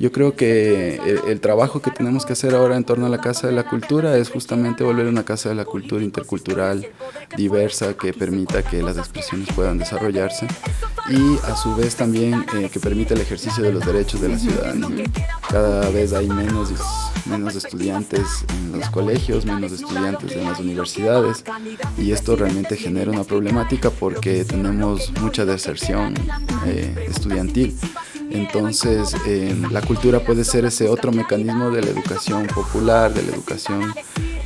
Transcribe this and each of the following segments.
Yo creo que el trabajo que tenemos que hacer ahora en torno a la Casa de la Cultura es justamente volver una Casa de la Cultura intercultural, diversa, que permita que las expresiones puedan desarrollarse y a su vez también que permita el ejercicio de los derechos de la ciudadanía. Cada vez hay menos estudiantes en los colegios, menos estudiantes en las universidades, y esto realmente genera una problemática porque tenemos mucha deserción estudiantil. Entonces, la cultura puede ser ese otro mecanismo de la educación popular, de la educación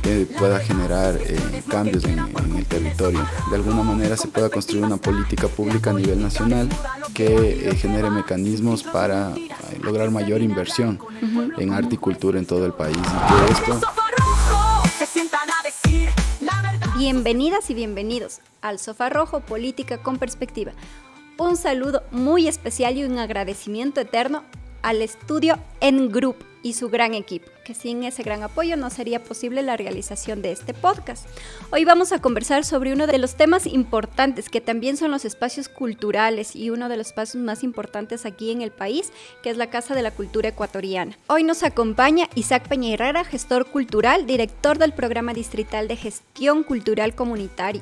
que pueda generar cambios en el territorio. De alguna manera se pueda construir una política pública a nivel nacional que genere mecanismos para lograr mayor inversión en arte y cultura en todo el país. Y que esto... Bienvenidas y bienvenidos al Sofá Rojo, Política con Perspectiva. Un saludo muy especial y un agradecimiento eterno al estudio En Group y su gran equipo, que sin ese gran apoyo no sería posible la realización de este podcast. Hoy vamos a conversar sobre uno de los temas importantes que también son los espacios culturales y uno de los espacios más importantes aquí en el país, que es la Casa de la Cultura Ecuatoriana. Hoy nos acompaña Isaac Peña Herrera, gestor cultural, director del Programa Distrital de Gestión Cultural Comunitaria.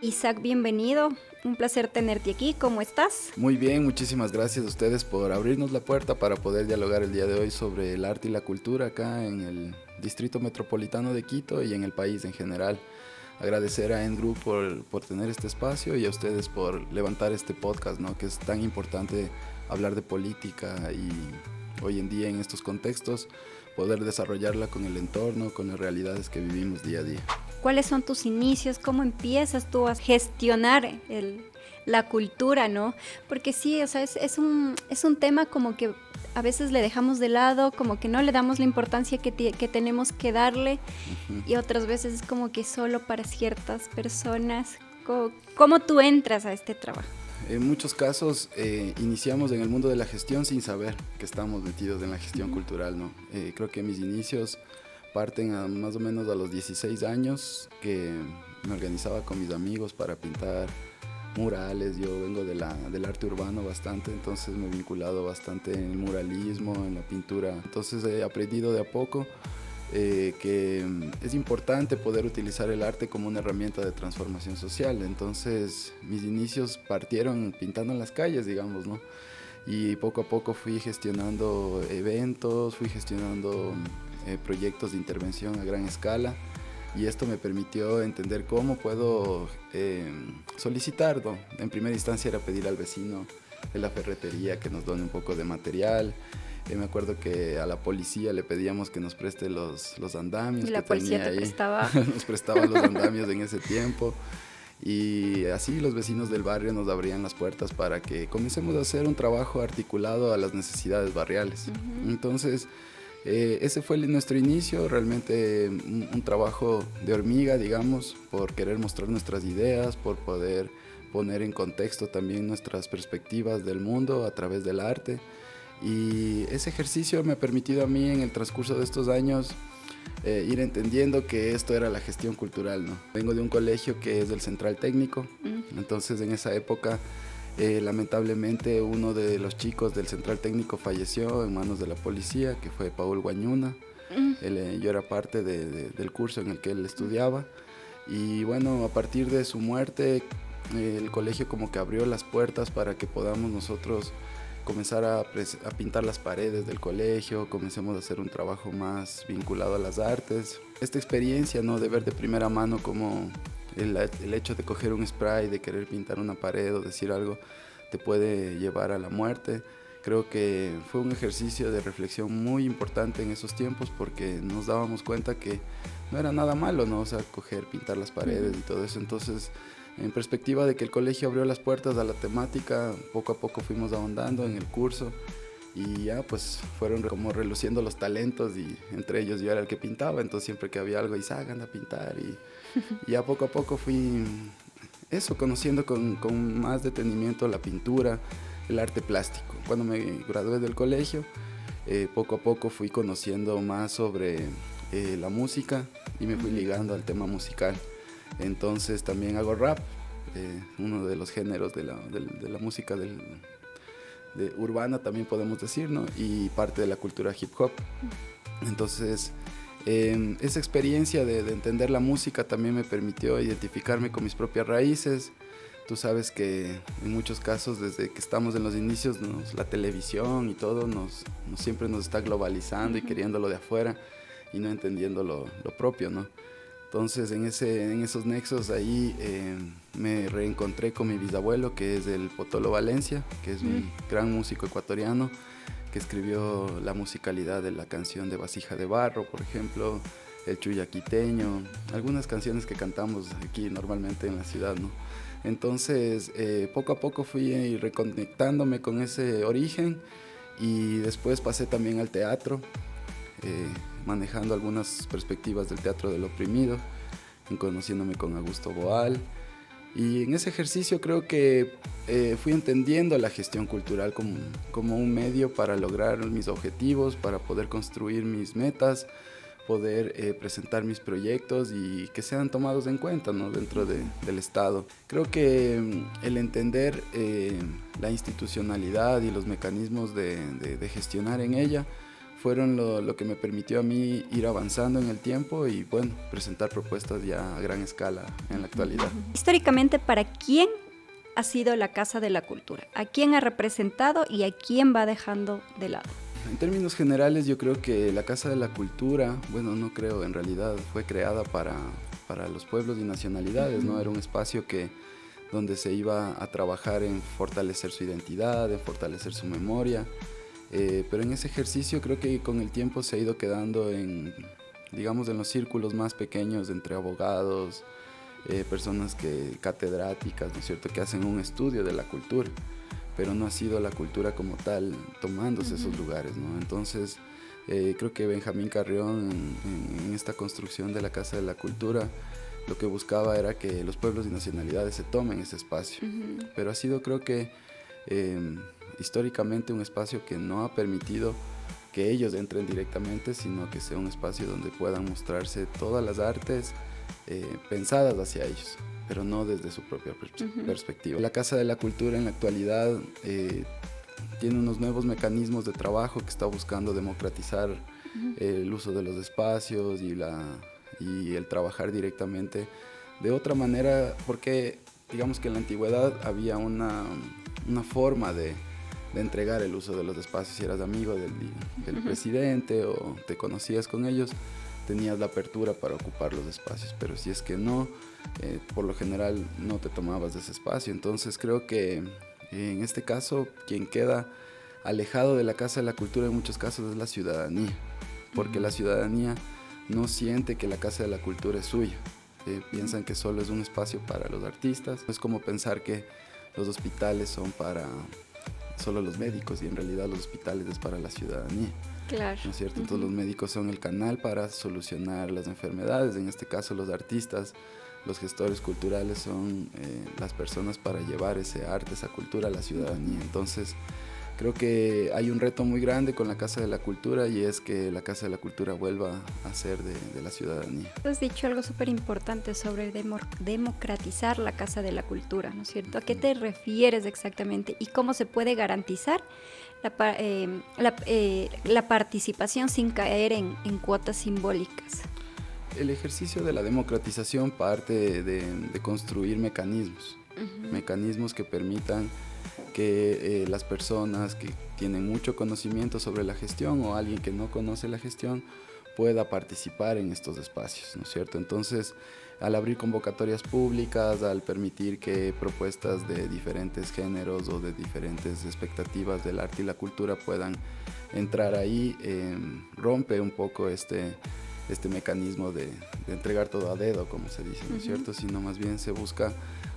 Isaac, bienvenido. Un placer tenerte aquí. ¿Cómo estás? Muy bien, muchísimas gracias a ustedes por abrirnos la puerta para poder dialogar el día de hoy sobre el arte y la cultura acá en el Distrito Metropolitano de Quito y en el país en general. Agradecer a En-Group por tener este espacio y a ustedes por levantar este podcast, ¿no? Que es tan importante hablar de política y hoy en día en estos contextos poder desarrollarla con el entorno, con las realidades que vivimos día a día. ¿Cuáles son tus inicios? ¿Cómo empiezas tú a gestionar la cultura, no? Porque sí, o sea, es un tema como que a veces le dejamos de lado, como que no le damos la importancia que tenemos que darle, y otras veces es como que solo para ciertas personas. ¿Cómo tú entras a este trabajo? En muchos casos iniciamos en el mundo de la gestión sin saber que estamos metidos en la gestión cultural, ¿no? Creo que mis inicios parten más o menos a los 16 años, que me organizaba con mis amigos para pintar murales. Yo vengo del arte urbano bastante, entonces me he vinculado bastante en el muralismo, en la pintura. Entonces he aprendido de a poco que es importante poder utilizar el arte como una herramienta de transformación social. Entonces mis inicios partieron pintando en las calles, digamos, ¿no? Y poco a poco fui gestionando eventos, fui gestionando proyectos de intervención a gran escala, y esto me permitió entender cómo puedo solicitar, ¿no? En primera instancia era pedir al vecino de la ferretería que nos done un poco de material. Me acuerdo que a la policía le pedíamos que nos preste los andamios. Y la policía te prestaba. Nos prestaba los andamios en ese tiempo. Y así los vecinos del barrio nos abrían las puertas para que comencemos a hacer un trabajo articulado a las necesidades barriales. Entonces, ese fue nuestro inicio, realmente un trabajo de hormiga, digamos, por querer mostrar nuestras ideas, por poder poner en contexto también nuestras perspectivas del mundo a través del arte. Y ese ejercicio me ha permitido a mí en el transcurso de estos años ir entendiendo que esto era la gestión cultural, ¿no? Vengo de un colegio que es del Central Técnico, entonces en esa época lamentablemente uno de los chicos del Central Técnico falleció en manos de la policía, que fue Paul Guañuna. Yo era parte del curso en el que él estudiaba, y bueno, a partir de su muerte el colegio como que abrió las puertas para que podamos nosotros comenzar a pintar las paredes del colegio, comencemos a hacer un trabajo más vinculado a las artes. Esta experiencia, ¿no?, de ver de primera mano cómo el hecho de coger un spray, de querer pintar una pared o decir algo, te puede llevar a la muerte. Creo que fue un ejercicio de reflexión muy importante en esos tiempos, porque nos dábamos cuenta que no era nada malo, ¿no? O sea, pintar las paredes y todo eso. Entonces, en perspectiva de que el colegio abrió las puertas a la temática, poco a poco fuimos ahondando en el curso, y ya pues fueron como reluciendo los talentos, y entre ellos yo era el que pintaba. Entonces siempre que había algo, Isaac, anda a pintar, y ya poco a poco fui conociendo con más detenimiento la pintura, el arte plástico. Cuando me gradué del colegio, poco a poco fui conociendo más sobre la música y me fui ligando al tema musical. Entonces también hago rap, uno de los géneros de la música urbana también podemos decir, ¿no? Y parte de la cultura hip hop. Entonces, esa experiencia de entender la música también me permitió identificarme con mis propias raíces. Tú sabes que en muchos casos, desde que estamos en los inicios, la televisión y todo siempre nos está globalizando y queriendo lo de afuera y no entendiendo lo propio, ¿no? Entonces, en esos nexos ahí me reencontré con mi bisabuelo, que es el Potolo Valencia, que es un gran músico ecuatoriano, que escribió la musicalidad de la canción de Vasija de Barro, por ejemplo, el Chuyaquiteño, algunas canciones que cantamos aquí normalmente en la ciudad, ¿no? Entonces, poco a poco fui reconectándome con ese origen y después pasé también al teatro, manejando algunas perspectivas del teatro del oprimido, conociéndome con Augusto Boal. Y en ese ejercicio creo que fui entendiendo la gestión cultural como un medio para lograr mis objetivos, para poder construir mis metas, poder presentar mis proyectos y que sean tomados en cuenta, ¿no? Dentro del Estado. Creo que el entender la institucionalidad y los mecanismos de gestionar en ella fueron lo que me permitió a mí ir avanzando en el tiempo y, bueno, presentar propuestas ya a gran escala en la actualidad. Históricamente, ¿para quién ha sido la Casa de la Cultura? ¿A quién ha representado y a quién va dejando de lado? En términos generales, yo creo que la Casa de la Cultura, bueno, no creo, en realidad fue creada para los pueblos y nacionalidades, ¿no? Era un espacio donde se iba a trabajar en fortalecer su identidad, en fortalecer su memoria, pero en ese ejercicio creo que con el tiempo se ha ido quedando en los círculos más pequeños entre abogados, personas catedráticas, ¿no es cierto?, que hacen un estudio de la cultura, pero no ha sido la cultura como tal tomándose esos lugares, ¿no? Entonces, creo que Benjamín Carrión en esta construcción de la Casa de la Cultura lo que buscaba era que los pueblos y nacionalidades se tomen ese espacio, pero ha sido, creo que históricamente, un espacio que no ha permitido que ellos entren directamente, sino que sea un espacio donde puedan mostrarse todas las artes pensadas hacia ellos, pero no desde su propia perspectiva. La Casa de la Cultura en la actualidad tiene unos nuevos mecanismos de trabajo que está buscando democratizar el uso de los espacios y el trabajar directamente de otra manera, porque digamos que en la antigüedad había una forma de entregar el uso de los espacios. Si eras amigo del presidente o te conocías con ellos, tenías la apertura para ocupar los espacios, pero si es que no, por lo general no te tomabas de ese espacio. Entonces creo que en este caso quien queda alejado de la Casa de la Cultura en muchos casos es la ciudadanía, porque la ciudadanía no siente que la Casa de la Cultura es suya, piensan que solo es un espacio para los artistas. Es como pensar que los hospitales son para solo los médicos y en realidad los hospitales es para la ciudadanía. Claro. ¿No es cierto? Entonces los médicos son el canal para solucionar las enfermedades, en este caso los artistas, los gestores culturales son las personas para llevar ese arte, esa cultura a la ciudadanía. Entonces creo que hay un reto muy grande con la Casa de la Cultura y es que la Casa de la Cultura vuelva a ser de la ciudadanía. Has dicho algo súper importante sobre democratizar la Casa de la Cultura, ¿no es cierto? ¿A qué te refieres exactamente y cómo se puede garantizar la participación sin caer en cuotas simbólicas? El ejercicio de la democratización parte de construir mecanismos, mecanismos que permitan que las personas que tienen mucho conocimiento sobre la gestión o alguien que no conoce la gestión pueda participar en estos espacios, ¿no es cierto? Entonces, al abrir convocatorias públicas, al permitir que propuestas de diferentes géneros o de diferentes expectativas del arte y la cultura puedan entrar ahí, rompe un poco este mecanismo de entregar todo a dedo, como se dice, ¿no es cierto? Sino más bien se busca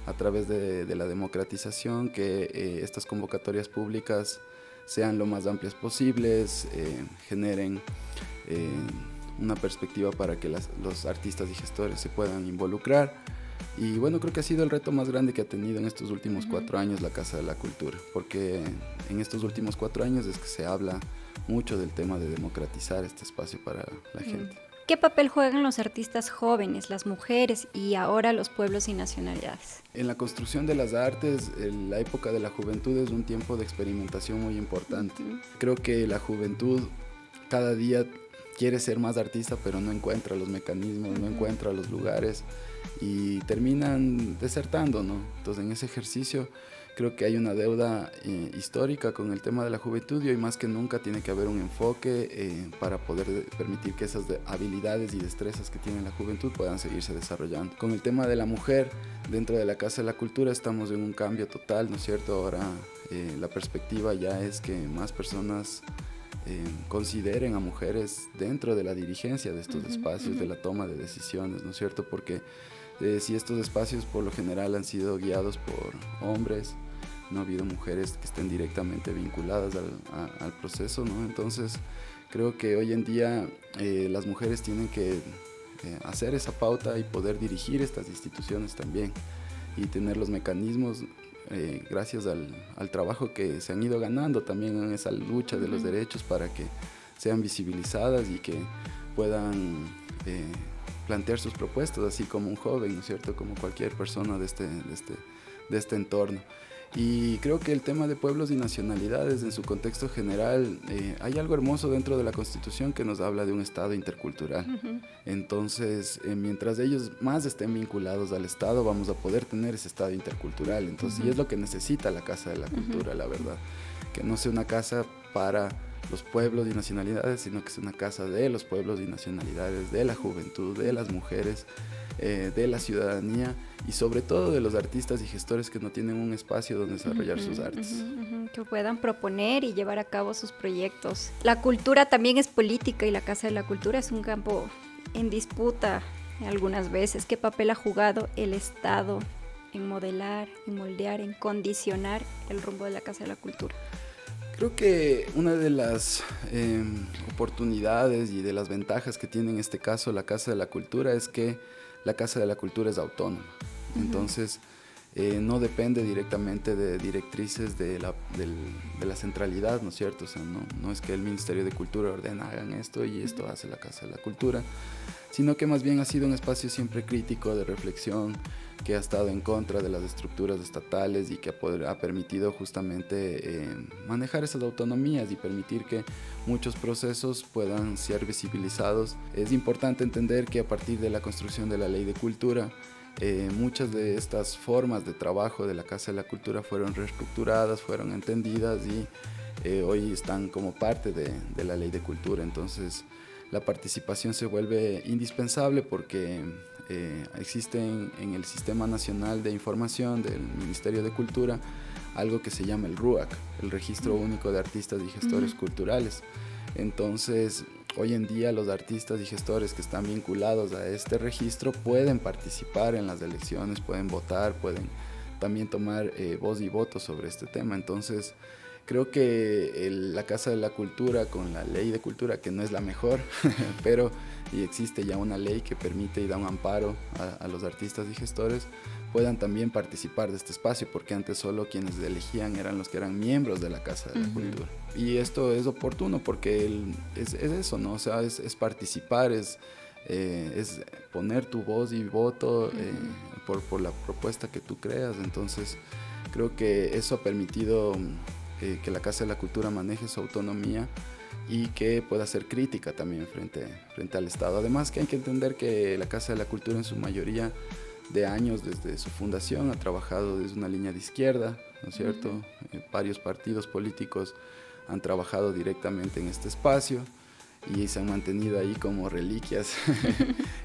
a través de la democratización que estas convocatorias públicas sean lo más amplias posibles, generen una perspectiva para que los artistas y gestores se puedan involucrar. Y bueno, creo que ha sido el reto más grande que ha tenido en estos últimos 4 años la Casa de la Cultura, porque en estos últimos 4 años es que se habla mucho del tema de democratizar este espacio para la gente. ¿Qué papel juegan los artistas jóvenes, las mujeres y ahora los pueblos y nacionalidades? En la construcción de las artes, la época de la juventud es un tiempo de experimentación muy importante. Creo que la juventud cada día quiere ser más artista, pero no encuentra los mecanismos, no encuentra los lugares y terminan desertando, ¿no? Entonces, en ese ejercicio creo que hay una deuda histórica con el tema de la juventud y hoy más que nunca tiene que haber un enfoque para poder permitir que esas habilidades y destrezas que tiene la juventud puedan seguirse desarrollando. Con el tema de la mujer, dentro de la Casa de la Cultura estamos en un cambio total, ¿no es cierto? Ahora la perspectiva ya es que más personas consideren a mujeres dentro de la dirigencia de estos espacios, de la toma de decisiones, ¿no es cierto? Porque si estos espacios por lo general han sido guiados por hombres, no ha habido mujeres que estén directamente vinculadas al proceso, ¿no? Entonces creo que hoy en día las mujeres tienen que hacer esa pauta y poder dirigir estas instituciones también y tener los mecanismos gracias al trabajo que se han ido ganando también en esa lucha de los derechos para que sean visibilizadas y que puedan plantear sus propuestas así como un joven, ¿no es cierto? Como cualquier persona de este entorno. Y creo que el tema de pueblos y nacionalidades en su contexto general, hay algo hermoso dentro de la Constitución que nos habla de un Estado intercultural. Entonces, mientras ellos más estén vinculados al Estado, vamos a poder tener ese Estado intercultural. Entonces, y es lo que necesita la Casa de la Cultura, la verdad. Que no sea una casa para los pueblos y nacionalidades, sino que sea una casa de los pueblos y nacionalidades, de la juventud, de las mujeres, de la ciudadanía y sobre todo de los artistas y gestores que no tienen un espacio donde desarrollar sus artes. Que puedan proponer y llevar a cabo sus proyectos. La cultura también es política y la Casa de la Cultura es un campo en disputa algunas veces. ¿Qué papel ha jugado el Estado en modelar, en moldear, en condicionar el rumbo de la Casa de la Cultura? Creo que una de las oportunidades y de las ventajas que tiene en este caso la Casa de la Cultura es que la Casa de la Cultura es autónoma. Entonces, no depende directamente de directrices de la centralidad, ¿no es cierto? O sea, no es que el Ministerio de Cultura ordena hagan esto y esto hace la Casa de la Cultura, sino que más bien ha sido un espacio siempre crítico de reflexión, que ha estado en contra de las estructuras estatales y que ha permitido justamente manejar esas autonomías y permitir que muchos procesos puedan ser visibilizados. Es importante entender que a partir de la construcción de la Ley de Cultura, muchas de estas formas de trabajo de la Casa de la Cultura fueron reestructuradas, fueron entendidas y hoy están como parte de la Ley de Cultura. Entonces, la participación se vuelve indispensable porque existe en el Sistema Nacional de Información del Ministerio de Cultura algo que se llama el RUAC, el Registro Único de Artistas y Gestores Culturales. Entonces, hoy en día los artistas y gestores que están vinculados a este registro pueden participar en las elecciones, pueden votar, pueden también tomar voz y voto sobre este tema. Entonces, creo que la Casa de la Cultura con la Ley de Cultura, que no es la mejor, pero y existe ya una ley que permite y da un amparo a los artistas y gestores, puedan también participar de este espacio, porque antes solo quienes elegían eran los que eran miembros de la Casa de la Cultura. Y esto es oportuno porque es eso, ¿no? O sea, es participar, es poner tu voz y voto por la propuesta que tú creas. Entonces, creo que eso ha permitido que la Casa de la Cultura maneje su autonomía y que pueda ser crítica también frente al Estado. Además que hay que entender que la Casa de la Cultura en su mayoría de años desde su fundación ha trabajado desde una línea de izquierda, ¿no es cierto? Varios partidos políticos han trabajado directamente en este espacio y se han mantenido ahí como reliquias.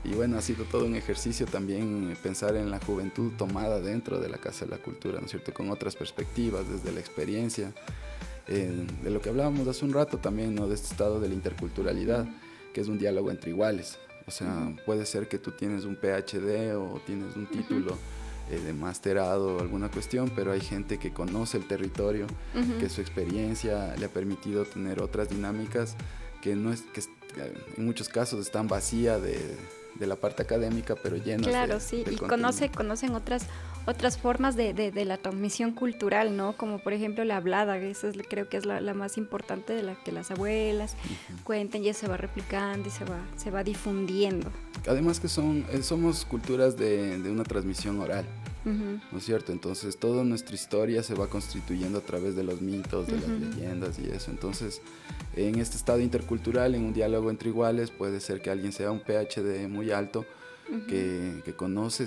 Y bueno, ha sido todo un ejercicio también pensar en la juventud tomada dentro de la Casa de la Cultura, ¿no es cierto? Con otras perspectivas, desde la experiencia, de lo que hablábamos hace un rato también, ¿no? De este estado de la interculturalidad, que es un diálogo entre iguales. O sea, puede ser que tú tienes un PhD o tienes un título de masterado o alguna cuestión, pero hay gente que conoce el territorio, que su experiencia le ha permitido tener otras dinámicas que en muchos casos están vacías de la parte académica, pero llenas claro, de sí, y contenido. conocen otras formas de la transmisión cultural, ¿no? Como por ejemplo la hablada, esa creo que es la más importante, de la que las abuelas cuenten, y eso se va replicando y se va difundiendo. Además que somos culturas de una transmisión oral, ¿no es cierto? Entonces toda nuestra historia se va constituyendo a través de los mitos, de las leyendas y eso. Entonces, en este estado intercultural, en un diálogo entre iguales, puede ser que alguien sea un PhD muy alto, que conoce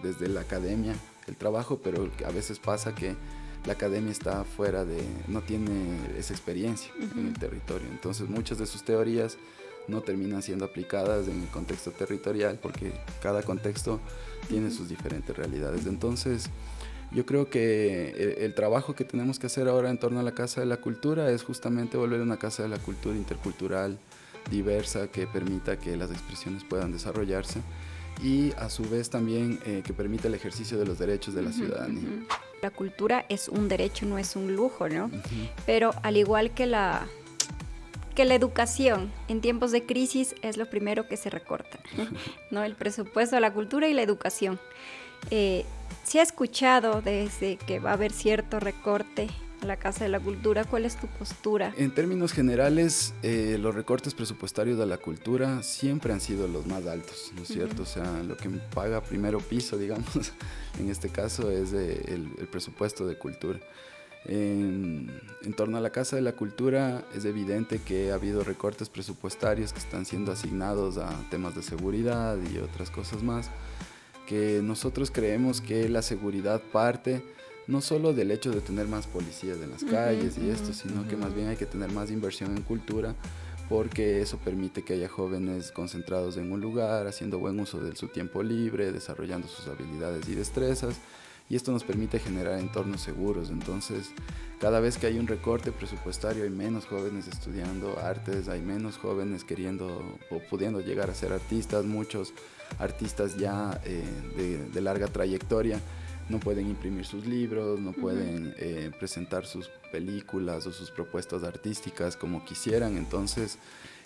desde la academia el trabajo, pero a veces pasa que la academia está no tiene esa experiencia en el territorio. Entonces muchas de sus teorías no terminan siendo aplicadas en el contexto territorial, porque cada contexto tiene sus diferentes realidades. Entonces, yo creo que el trabajo que tenemos que hacer ahora en torno a la Casa de la Cultura es justamente volver una Casa de la Cultura intercultural, diversa, que permita que las expresiones puedan desarrollarse y a su vez también que permita el ejercicio de los derechos de la ciudadanía. La cultura es un derecho, no es un lujo, ¿no? Pero al igual que la educación en tiempos de crisis es lo primero que se recorta, ¿no? El presupuesto de la cultura y la educación. Se ha escuchado desde que va a haber cierto recorte a la Casa de la Cultura. ¿Cuál es tu postura? En términos generales, los recortes presupuestarios de la cultura siempre han sido los más altos, ¿no es cierto? O sea, lo que paga primero piso, digamos, en este caso es el presupuesto de cultura. En torno a la Casa de la Cultura es evidente que ha habido recortes presupuestarios que están siendo asignados a temas de seguridad y otras cosas más, que nosotros creemos que la seguridad parte no solo del hecho de tener más policías en las calles y esto, sino que más bien hay que tener más inversión en cultura, porque eso permite que haya jóvenes concentrados en un lugar, haciendo buen uso de su tiempo libre, desarrollando sus habilidades y destrezas, y esto nos permite generar entornos seguros. Entonces, cada vez que hay un recorte presupuestario hay menos jóvenes estudiando artes, hay menos jóvenes queriendo o pudiendo llegar a ser artistas. Muchos artistas ya de larga trayectoria no pueden imprimir sus libros, no pueden presentar sus películas o sus propuestas artísticas como quisieran. Entonces,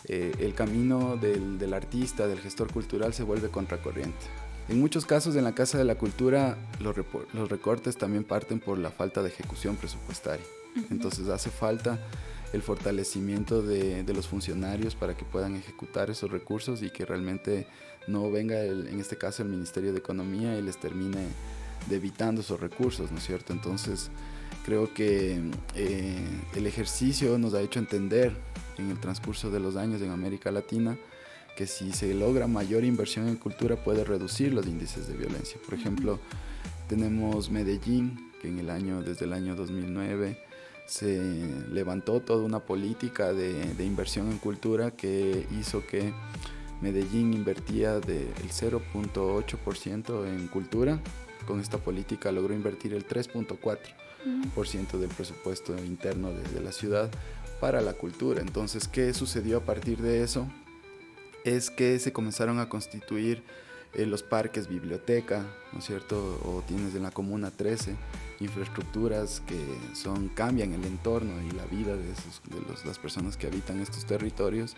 el camino del artista, del gestor cultural, se vuelve contracorriente. En muchos casos en la Casa de la Cultura los recortes también parten por la falta de ejecución presupuestaria. Entonces hace falta el fortalecimiento de los funcionarios para que puedan ejecutar esos recursos y que realmente no venga, en este caso, el Ministerio de Economía y les termine debitando esos recursos, ¿no es cierto? Entonces creo que el ejercicio nos ha hecho entender en el transcurso de los años en América Latina que si se logra mayor inversión en cultura puede reducir los índices de violencia. Por ejemplo, tenemos Medellín, que desde el año 2009 se levantó toda una política de inversión en cultura que hizo que Medellín invertía del 0.8% en cultura. Con esta política logró invertir el 3.4% del presupuesto interno de la ciudad para la cultura. Entonces, ¿qué sucedió a partir de eso? Es que se comenzaron a constituir los parques biblioteca, ¿no es cierto? O tienes en la Comuna 13 infraestructuras que cambian el entorno y la vida de las personas que habitan estos territorios.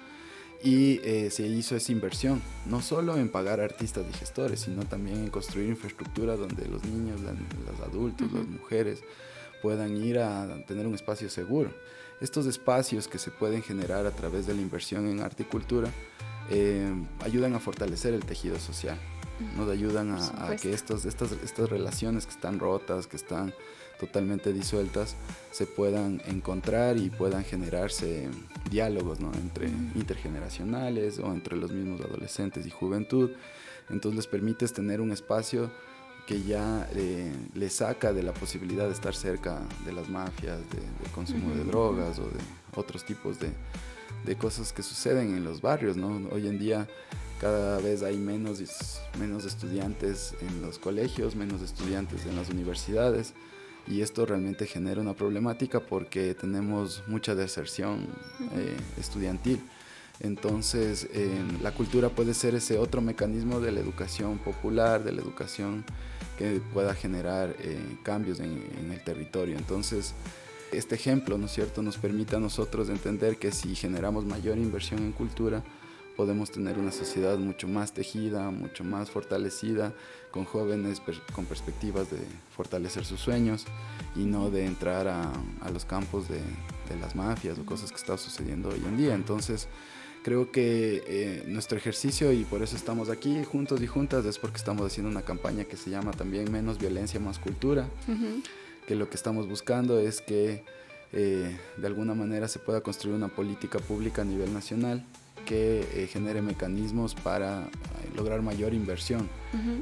Y se hizo esa inversión, no solo en pagar artistas y gestores, sino también en construir infraestructura donde los niños, los adultos, las mujeres puedan ir a tener un espacio seguro. Estos espacios que se pueden generar a través de la inversión en arte y cultura ayudan a fortalecer el tejido social, nos ayudan a que estas relaciones que están rotas, que están totalmente disueltas, se puedan encontrar y puedan generarse diálogos, ¿no? Entre intergeneracionales o entre los mismos adolescentes y juventud. Entonces les permites tener un espacio que ya le saca de la posibilidad de estar cerca de las mafias, del consumo de drogas o de otros tipos de cosas que suceden en los barrios, ¿no? Hoy en día cada vez hay menos estudiantes en los colegios, menos estudiantes en las universidades, y esto realmente genera una problemática porque tenemos mucha deserción estudiantil. Entonces la cultura puede ser ese otro mecanismo de la educación popular, de la educación que pueda generar cambios en el territorio. Entonces este ejemplo, ¿no es cierto?, nos permite a nosotros entender que si generamos mayor inversión en cultura, podemos tener una sociedad mucho más tejida, mucho más fortalecida, con jóvenes con perspectivas de fortalecer sus sueños y no de entrar a los campos de las mafias o cosas que están sucediendo hoy en día. Entonces, creo que nuestro ejercicio, y por eso estamos aquí juntos y juntas, es porque estamos haciendo una campaña que se llama también Menos Violencia, Más Cultura, que lo que estamos buscando es que de alguna manera se pueda construir una política pública a nivel nacional que genere mecanismos para lograr mayor inversión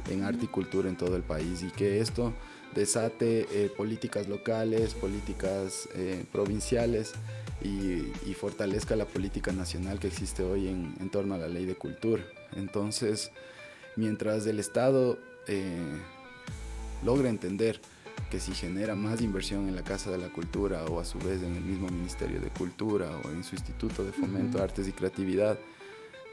en arte y cultura en todo el país, y que esto desate políticas locales, políticas provinciales y fortalezca la política nacional que existe hoy en torno a la ley de cultura. Entonces, mientras el Estado logra entender que si genera más inversión en la Casa de la Cultura o a su vez en el mismo Ministerio de Cultura o en su Instituto de Fomento, Artes y Creatividad,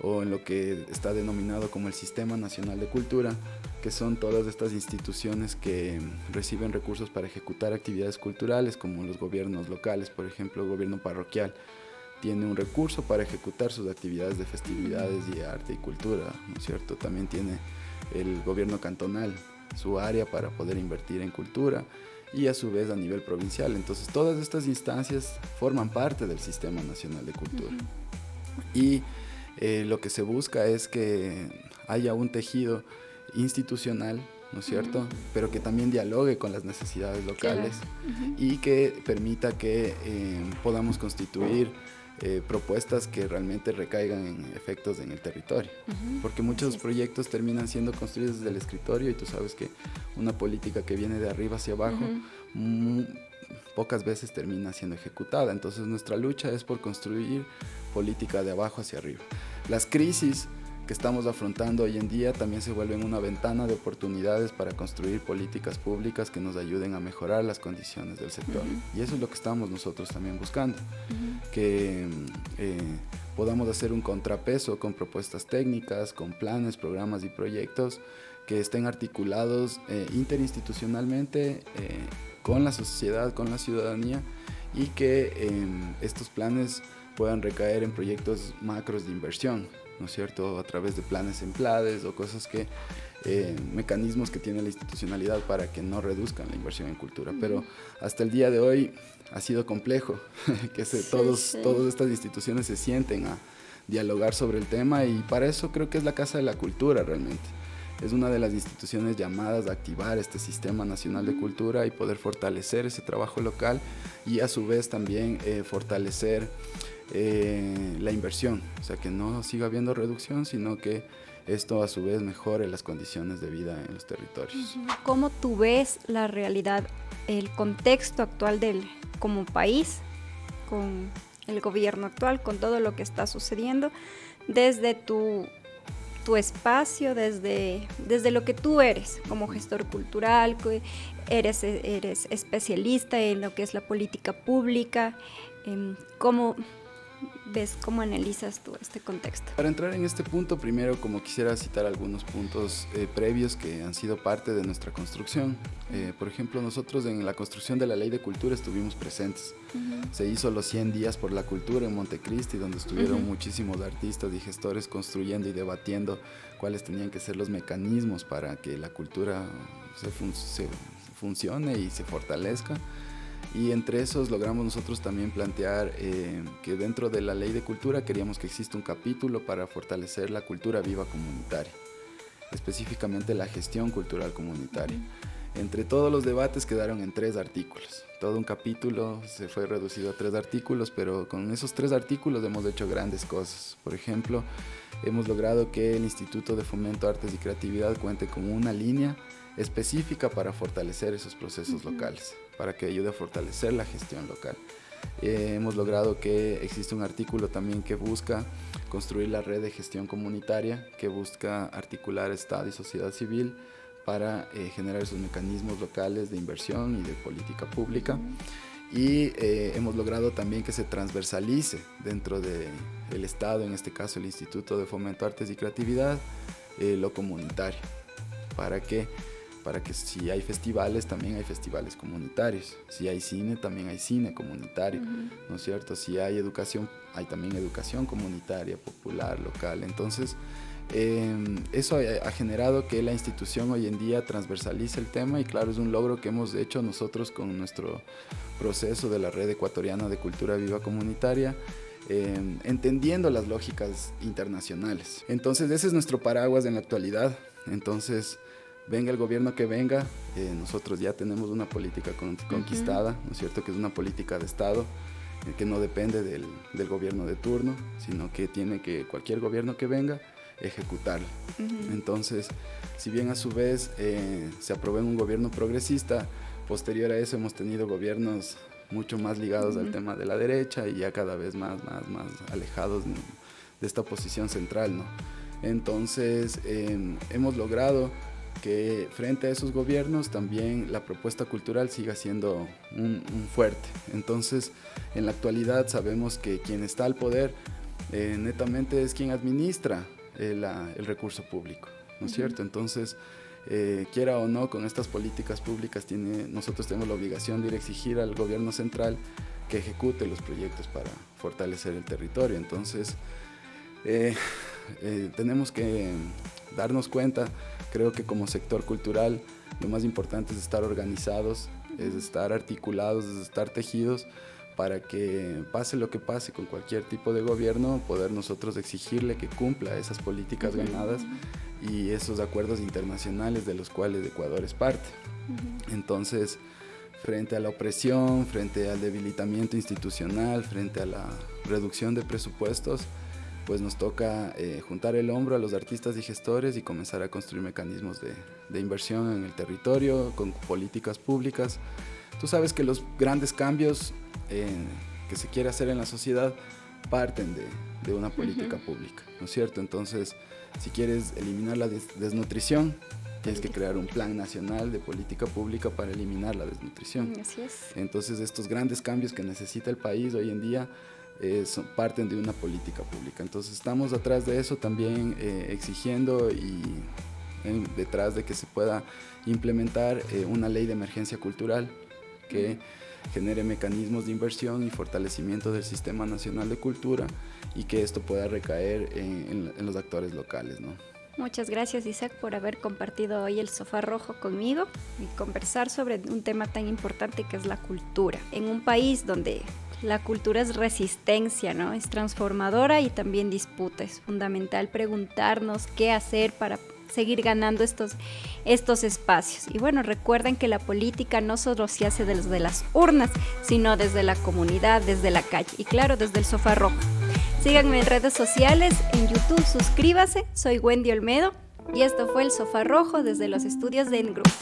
o en lo que está denominado como el Sistema Nacional de Cultura, que son todas estas instituciones que reciben recursos para ejecutar actividades culturales, como los gobiernos locales, por ejemplo, el gobierno parroquial tiene un recurso para ejecutar sus actividades de festividades y arte y cultura, ¿no es cierto? También tiene el gobierno cantonal su área para poder invertir en cultura, y a su vez a nivel provincial. Entonces todas estas instancias forman parte del Sistema Nacional de Cultura. Y lo que se busca es que haya un tejido institucional, ¿no es cierto?, pero que también dialogue con las necesidades locales, y que permita que podamos constituir propuestas que realmente recaigan en efectos en el territorio, porque muchos proyectos terminan siendo construidos desde el escritorio, y tú sabes que una política que viene de arriba hacia abajo pocas veces termina siendo ejecutada. Entonces nuestra lucha es por construir política de abajo hacia arriba. Las crisis que estamos afrontando hoy en día también se vuelven una ventana de oportunidades para construir políticas públicas que nos ayuden a mejorar las condiciones del sector. Y eso es lo que estamos nosotros también buscando, que podamos hacer un contrapeso con propuestas técnicas, con planes, programas y proyectos que estén articulados interinstitucionalmente con la sociedad, con la ciudadanía, y que estos planes puedan recaer en proyectos macros de inversión, ¿no es cierto?, a través de planes en PLADES o cosas que, mecanismos que tiene la institucionalidad para que no reduzcan la inversión en cultura. Pero hasta el día de hoy ha sido complejo que todas estas instituciones se sienten a dialogar sobre el tema, y para eso creo que es la Casa de la Cultura realmente. Es una de las instituciones llamadas a activar este Sistema Nacional de Cultura y poder fortalecer ese trabajo local, y a su vez también fortalecer la inversión, o sea, que no siga habiendo reducción, sino que esto a su vez mejore las condiciones de vida en los territorios. ¿Cómo tú ves la realidad, el contexto actual como país, con el gobierno actual, con todo lo que está sucediendo, desde tu espacio, desde lo que tú eres como gestor cultural, que eres especialista en lo que es la política pública? ¿Cómo ves, cómo analizas tú este contexto? Para entrar en este punto, primero como quisiera citar algunos puntos previos que han sido parte de nuestra construcción. Por ejemplo, nosotros en la construcción de la Ley de Cultura estuvimos presentes. Se hizo los 100 días por la cultura en Montecristi, donde estuvieron muchísimos artistas y gestores construyendo y debatiendo cuáles tenían que ser los mecanismos para que la cultura se funcione y se fortalezca. Y entre esos logramos nosotros también plantear que dentro de la Ley de Cultura queríamos que exista un capítulo para fortalecer la cultura viva comunitaria, específicamente la gestión cultural comunitaria. Entre todos los debates quedaron en 3 artículos. Todo un capítulo se fue reducido a 3 artículos, pero con esos 3 artículos hemos hecho grandes cosas. Por ejemplo, hemos logrado que el Instituto de Fomento, Artes y Creatividad cuente con una línea específica para fortalecer esos procesos locales, para que ayude a fortalecer la gestión local. Hemos logrado que existe un artículo también que busca construir la red de gestión comunitaria, que busca articular Estado y sociedad civil para generar esos mecanismos locales de inversión y de política pública. Y hemos logrado también que se transversalice dentro del Estado, en este caso el Instituto de Fomento, Artes y Creatividad, lo comunitario, para que si hay festivales, también hay festivales comunitarios. Si hay cine, también hay cine comunitario, ¿no es cierto? Si hay educación hay también educación comunitaria, popular, local. Entonces, eso ha generado que la institución hoy en día transversalice el tema y claro, es un logro que hemos hecho nosotros con nuestro proceso de la Red Ecuatoriana de Cultura Viva Comunitaria, entendiendo las lógicas internacionales. Entonces, ese es nuestro paraguas en la actualidad. Entonces, venga el gobierno que venga, nosotros ya tenemos una política conquistada, ¿no es cierto? Que es una política de Estado, que no depende del gobierno de turno, sino que tiene que cualquier gobierno que venga ejecutarla. Entonces, si bien a su vez se aprobó en un gobierno progresista, posterior a eso hemos tenido gobiernos mucho más ligados al tema de la derecha y ya cada vez más alejados de esta posición central, ¿no? Entonces, hemos logrado que frente a esos gobiernos también la propuesta cultural siga siendo un fuerte. Entonces, en la actualidad sabemos que quien está al poder netamente es quien administra el recurso público, ¿no es cierto? Entonces, quiera o no, con estas políticas públicas nosotros tenemos la obligación de ir a exigir al gobierno central que ejecute los proyectos para fortalecer el territorio. Entonces, tenemos que darnos cuenta, creo que como sector cultural lo más importante es estar organizados, es estar articulados, es estar tejidos para que pase lo que pase con cualquier tipo de gobierno, poder nosotros exigirle que cumpla esas políticas ganadas y esos acuerdos internacionales de los cuales Ecuador es parte. Entonces, frente a la opresión, frente al debilitamiento institucional, frente a la reducción de presupuestos, pues nos toca juntar el hombro a los artistas y gestores y comenzar a construir mecanismos de inversión en el territorio, con políticas públicas. Tú sabes que los grandes cambios que se quiere hacer en la sociedad parten de una política pública, ¿no es cierto? Entonces, si quieres eliminar la desnutrición, tienes que crear un plan nacional de política pública para eliminar la desnutrición. Así es. Entonces, estos grandes cambios que necesita el país hoy en día parten de una política pública. Entonces, estamos atrás de eso también exigiendo y detrás de que se pueda implementar una ley de emergencia cultural que genere mecanismos de inversión y fortalecimiento del Sistema Nacional de Cultura y que esto pueda recaer en los actores locales, ¿no? Muchas gracias, Isaac, por haber compartido hoy el Sofá Rojo conmigo y conversar sobre un tema tan importante que es la cultura. En un país donde la cultura es resistencia, ¿no? Es transformadora y también disputa. Es fundamental preguntarnos qué hacer para seguir ganando estos espacios. Y bueno, recuerden que la política no solo se hace desde las urnas, sino desde la comunidad, desde la calle y claro, desde el Sofá Rojo. Síganme en redes sociales, en YouTube, suscríbase. Soy Wendy Olmedo y esto fue el Sofá Rojo desde los estudios de En Group.